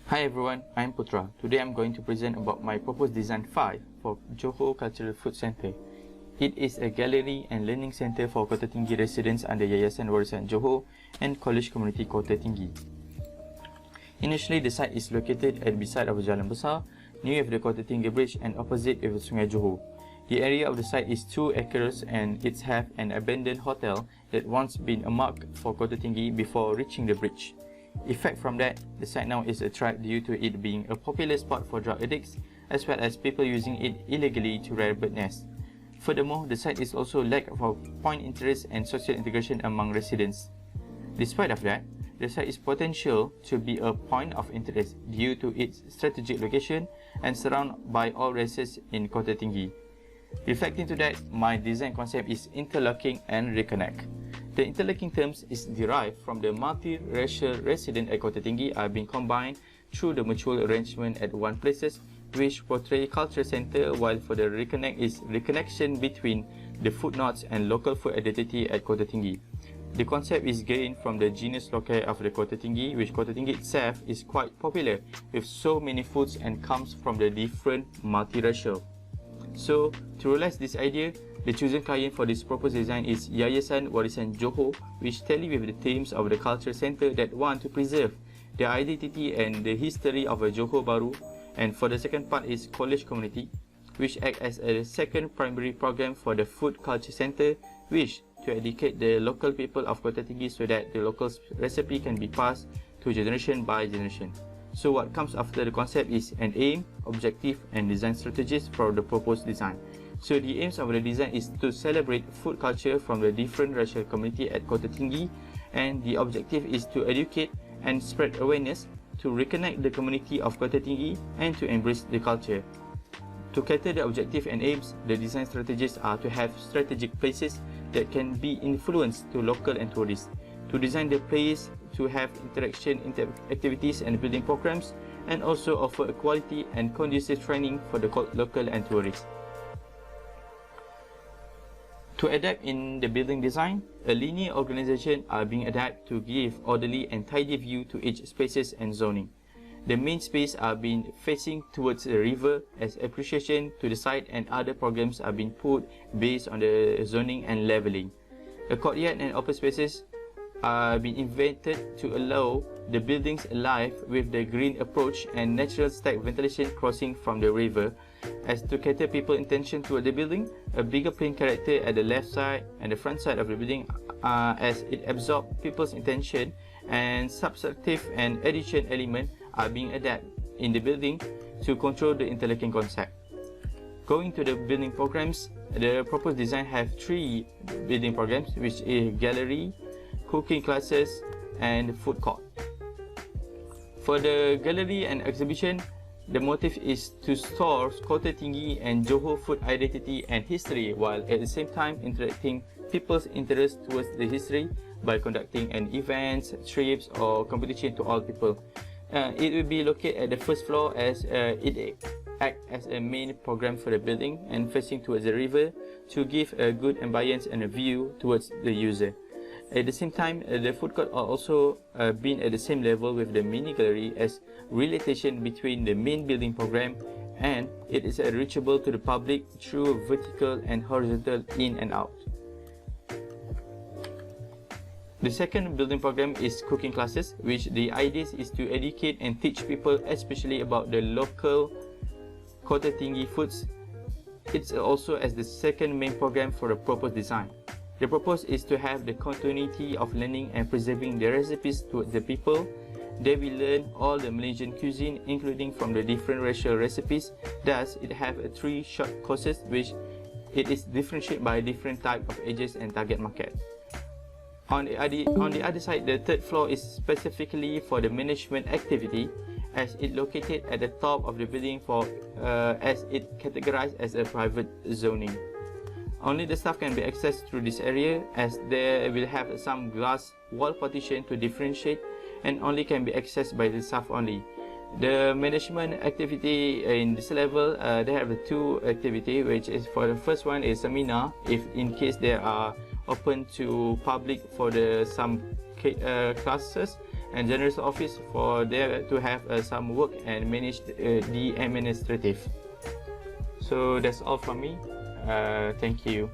Hi everyone, I'm Putra. Today I'm going to present about my proposed design 5 for Johor Cultural Food Centre. It is a gallery and learning centre for Kota Tinggi residents under Yayasan Warisan Johor and College Community Kota Tinggi. Initially, the site is located at beside of Jalan Besar, near the Kota Tinggi Bridge and opposite with Sungai Johor. The area of the site is 2 acres and it has an abandoned hotel that once been a mark for Kota Tinggi before reaching the bridge. Effect from that, the site now is a threat due to it being a popular spot for drug addicts as well as people using it illegally to rear bird nests. Furthermore, the site is also lack of point interest and social integration among residents. Despite of that, the site is potential to be a point of interest due to its strategic location and surrounded by all races in Kota Tinggi. Reflecting to that, my design concept is interlocking and reconnect. The interlocking terms is derived from the multiracial residents at Kota Tinggi are being combined through the mutual arrangement at one places which portray cultural center, while for the reconnect is reconnection between the footnotes and local food identity at Kota Tinggi. The concept is gained from the genus loci of the Kota Tinggi, which Kota Tinggi itself is quite popular with so many foods and comes from the different multiracial. So, to realize this idea, the chosen client for this proposed design is Yayasan Warisan Johor, which tally with the themes of the cultural centre that want to preserve the identity and the history of a Johor Baru. And for the second part is College Community, which act as a second primary program for the food culture centre, which to educate the local people of Kota Tinggi so that the local recipe can be passed to generation by generation. So what comes after the concept is an aim, objective and design strategies for the proposed design. So the aims of the design is to celebrate food culture from the different racial community at Kota Tinggi, and the objective is to educate and spread awareness to reconnect the community of Kota Tinggi and to embrace the culture. To cater the objective and aims, the design strategies are to have strategic places that can be influenced to local and tourists, to design the place to have interaction activities and building programs, and also offer a quality and conducive training for the local and tourists. To adapt in the building design, a linear organization are being adapted to give orderly and tidy view to each spaces and zoning. The main space are being facing towards the river as appreciation to the site, and other programs are being put based on the zoning and leveling. A courtyard and open spaces are being invented to allow the buildings alive with the green approach and natural stack ventilation crossing from the river. As to cater people's intention toward the building, a bigger plain character at the left side and the front side of the building as it absorbs people's intention, and substantive and addition element are being adapted in the building to control the interlocking concept. Going to the building programs, the proposed design have 3 building programs, which is gallery, cooking classes and food court. For the gallery and exhibition, the motive is to store Kota Tinggi and Johor food identity and history, while at the same time interacting people's interest towards the history by conducting an events, trips or competition to all people. It will be located at the first floor as it acts as a main program for the building and facing towards the river to give a good ambience and a view towards the user. At the same time, the food court are also been at the same level with the mini gallery as relation between the main building program, and it is reachable to the public through vertical and horizontal in and out. The second building program is cooking classes, which the idea is to educate and teach people especially about the local Kota Tinggi foods. It's also as the second main program for the proposed design. The purpose is to have the continuity of learning and preserving the recipes towards the people. They will learn all the Malaysian cuisine, including from the different racial recipes. Thus, it have 3 short courses, which it is differentiated by different type of ages and target market. On the other side, the third floor is specifically for the management activity, as it located at the top of the building for as it categorized as a private zoning. Only the staff can be accessed through this area, as they will have some glass wall partition to differentiate and only can be accessed by the staff only. The management activity in this level, they have 2 activity, which is for the first one is seminar, if in case they are open to public for the some classes, and generous office for there to have some work and manage the administrative. So that's all from me. Thank you.